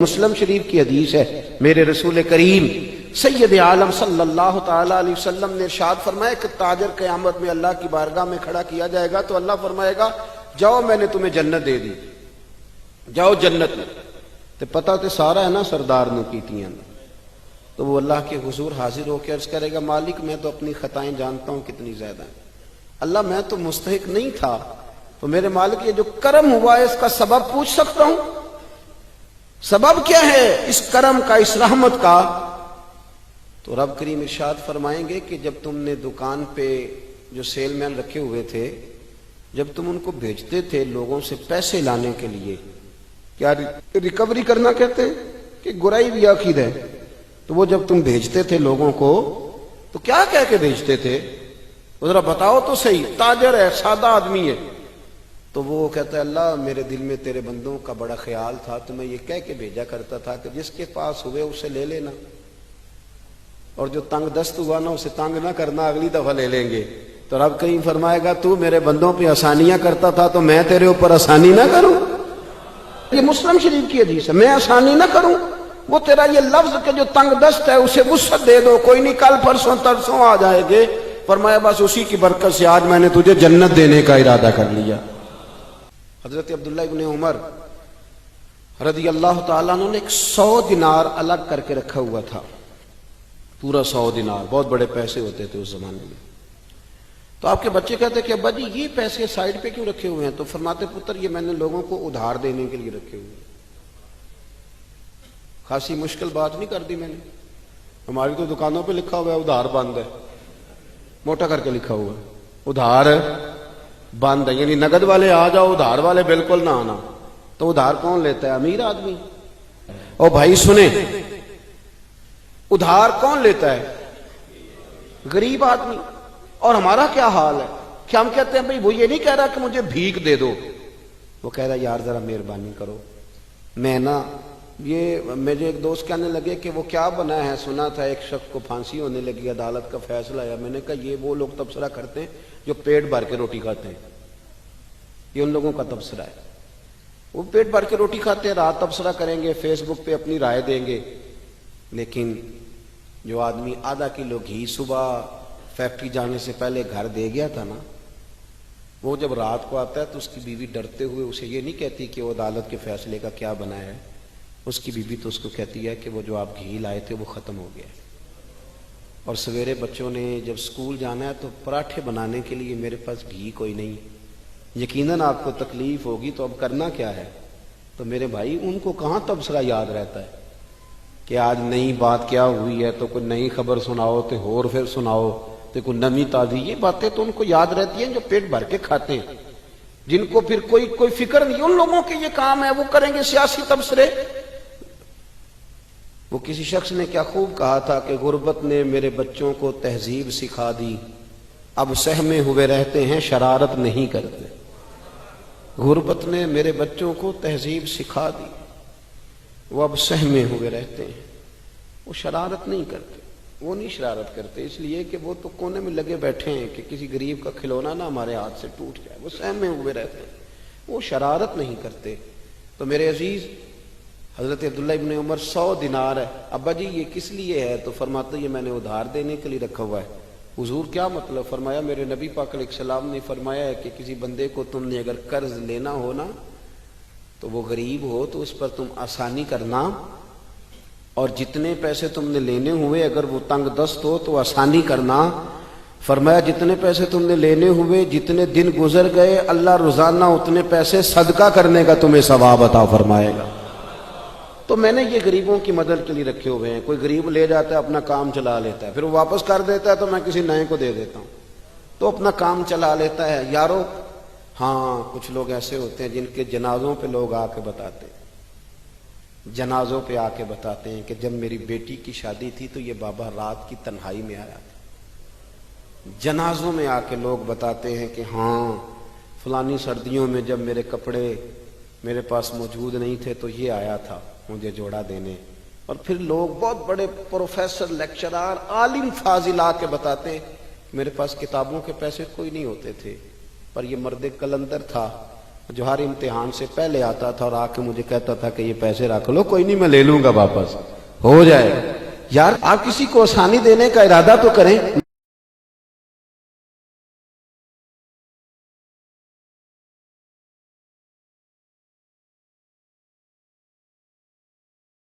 مسلم شریف کی حدیث ہے، میرے رسول کریم سید عالم صلی اللہ تعالی علیہ وسلم نے ارشاد فرمایا کہ تاجر قیامت میں اللہ کی بارگاہ میں کھڑا کیا جائے گا تو اللہ فرمائے گا جاؤ میں نے تمہیں جنت دے دی، جاؤ جنت میں۔ تو پتہ تو سارا ہے نا سردار نے کیتیاں، تو وہ اللہ کے حضور حاضر ہو کے عرض کرے گا مالک میں تو اپنی خطائیں جانتا ہوں کتنی زیادہ ہیں، اللہ میں تو مستحق نہیں تھا، تو میرے مالک یہ جو کرم ہوا ہے اس کا سبب پوچھ سکتا ہوں؟ سبب کیا ہے اس کرم کا، اس رحمت کا؟ تو رب کریم ارشاد فرمائیں گے کہ جب تم نے دکان پہ جو سیل مین رکھے ہوئے تھے، جب تم ان کو بھیجتے تھے لوگوں سے پیسے لانے کے لیے، کیا ریکوری کرنا کہتے ہیں کہ گرائی بھی عقید ہے، تو وہ جب تم بھیجتے تھے لوگوں کو تو کیا کہہ کے بھیجتے تھے؟ ذرا بتاؤ تو صحیح، تاجر ہے، سادہ آدمی ہے، تو وہ کہتا ہے اللہ میرے دل میں تیرے بندوں کا بڑا خیال تھا تو میں یہ کہہ کے بھیجا کرتا تھا کہ جس کے پاس ہوئے اسے لے لینا، اور جو تنگ دست ہوا نا اسے تنگ نہ کرنا، اگلی دفعہ لے لیں گے۔ تو رب کریم فرمائے گا تو میرے بندوں پہ آسانیاں کرتا تھا تو میں تیرے اوپر آسانی نہ کروں؟ یہ مسلم شریف کی حدیث ہے، میں آسانی نہ کروں؟ وہ تیرا یہ لفظ کہ جو تنگ دست ہے اسے وسعت دے دو، کوئی نہیں کل پرسوں ترسوں آ جائے گے۔ فرمایا بس اسی کی برکت سے آج میں نے تجھے جنت دینے کا ارادہ کر لیا۔ حضرت عبداللہ ابن عمر رضی اللہ تعالیٰ عنہ نے ایک 100 دینار الگ کر کے رکھا ہوا تھا، پورا 100 دینار، بہت بڑے پیسے ہوتے تھے اس زمانے میں۔ تو آپ کے بچے کہتے کہ ابا جی یہ پیسے سائڈ پہ کیوں رکھے ہوئے ہیں؟ تو فرماتے پتر یہ میں نے لوگوں کو ادھار دینے کے لیے رکھے ہوئے ہیں۔ خاصی مشکل بات نہیں کر دی میں نے، ہماری تو دکانوں پہ لکھا ہوا ہے ادھار بند ہے، موٹا کر کے لکھا ہوا ہے ادھار بند ہے، یعنی نقد والے آ جاؤ، ادھار والے بالکل نہ آنا۔ تو ادھار کون لیتا ہے؟ امیر آدمی۔ اور بھائی سنیں، ادھار کون لیتا ہے؟ غریب آدمی۔ اور ہمارا کیا حال ہے کہ ہم کہتے ہیں بھئی وہ یہ نہیں کہہ رہا کہ مجھے بھیک دے دو، وہ کہہ رہا یار ذرا مہربانی کرو، میں نا یہ میرے ایک دوست کہنے لگے کہ وہ کیا بنا ہے، سنا تھا ایک شخص کو پھانسی ہونے لگی، عدالت کا فیصلہ آیا۔ میں نے کہا یہ وہ لوگ تبصرہ کرتے ہیں جو پیٹ بھر کے روٹی کھاتے ہیں، یہ ان لوگوں کا تبصرہ ہے، وہ پیٹ بھر کے روٹی کھاتے ہیں، رات تبصرہ کریں گے، فیس بک پہ اپنی رائے دیں گے۔ لیکن جو آدمی آدھا کلو گھی صبح فیکٹری جانے سے پہلے گھر دے گیا تھا نا، وہ جب رات کو آتا ہے تو اس کی بیوی ڈرتے ہوئے اسے یہ نہیں کہتی کہ وہ عدالت کے فیصلے کا کیا بنا ہے، اس کی بیوی تو اس کو کہتی ہے کہ وہ جو آپ گھی لائے تھے وہ ختم ہو گیا ہے۔ اور سویرے بچوں نے جب سکول جانا ہے تو پراٹھے بنانے کے لیے میرے پاس گھی کوئی نہیں، یقیناً آپ کو تکلیف ہوگی، تو اب کرنا کیا ہے؟ تو میرے بھائی ان کو کہاں تبصرہ یاد رہتا ہے کہ آج نئی بات کیا ہوئی ہے، تو کوئی نئی خبر سناؤ تو اور پھر سناؤ تو کوئی نمی تازی، یہ باتیں تو ان کو یاد رہتی ہیں جو پیٹ بھر کے کھاتے ہیں، جن کو پھر کوئی فکر نہیں۔ ان لوگوں کے یہ کام ہے، وہ کریں گے سیاسی تبصرے۔ وہ کسی شخص نے کیا خوب کہا تھا کہ غربت نے میرے بچوں کو تہذیب سکھا دی، اب سہمے ہوئے رہتے ہیں شرارت نہیں کرتے۔ غربت نے میرے بچوں کو تہذیب سکھا دی، وہ اب سہمے ہوئے رہتے ہیں، وہ شرارت نہیں کرتے۔ وہ نہیں شرارت کرتے اس لیے کہ وہ تو کونے میں لگے بیٹھے ہیں کہ کسی غریب کا کھلونا نہ ہمارے ہاتھ سے ٹوٹ جائے، وہ سہمے ہوئے رہتے ہیں، وہ شرارت نہیں کرتے۔ تو میرے عزیز حضرت عبداللہ ابن عمر 100 دینار ہے، ابا جی یہ کس لیے ہے؟ تو فرماتے یہ میں نے ادھار دینے کے لیے رکھا ہوا ہے۔ حضور کیا مطلب؟ فرمایا میرے نبی پاک علیہ السلام نے فرمایا ہے کہ کسی بندے کو تم نے اگر قرض لینا ہو نا تو وہ غریب ہو تو اس پر تم آسانی کرنا، اور جتنے پیسے تم نے لینے ہوئے اگر وہ تنگ دست ہو تو آسانی کرنا۔ فرمایا جتنے پیسے تم نے لینے ہوئے جتنے دن گزر گئے اللہ روزانہ اتنے پیسے صدقہ کرنے کا تمہیں ثواب عطا فرمائے گا۔ تو میں نے یہ غریبوں کی مدد کے لیے رکھے ہوئے ہیں۔ کوئی غریب لے جاتا ہے اپنا کام چلا لیتا ہے، پھر وہ واپس کر دیتا ہے تو میں کسی نئے کو دے دیتا ہوں، تو اپنا کام چلا لیتا ہے۔ یارو ہاں کچھ لوگ ایسے ہوتے ہیں جن کے جنازوں پہ لوگ آ کے بتاتے ہیں، جنازوں پہ آ کے بتاتے ہیں کہ جب میری بیٹی کی شادی تھی تو یہ بابا رات کی تنہائی میں آیا تھا۔ جنازوں میں آ کے لوگ بتاتے ہیں کہ ہاں فلانی سردیوں میں جب میرے کپڑے میرے پاس موجود نہیں تھے تو یہ آیا تھا مجھے جوڑا دینے۔ اور پھر لوگ بہت بڑے پروفیسر لیکچرار عالم فاضل آ کے بتاتے ہیں میرے پاس کتابوں کے پیسے کوئی نہیں ہوتے تھے، پر یہ مرد کلندر تھا جو ہر امتحان سے پہلے آتا تھا اور آ کے مجھے کہتا تھا کہ یہ پیسے رکھ لو، کوئی نہیں میں لے لوں گا واپس، ہو جائے گا۔ یار آپ کسی کو آسانی دینے کا ارادہ تو کریں،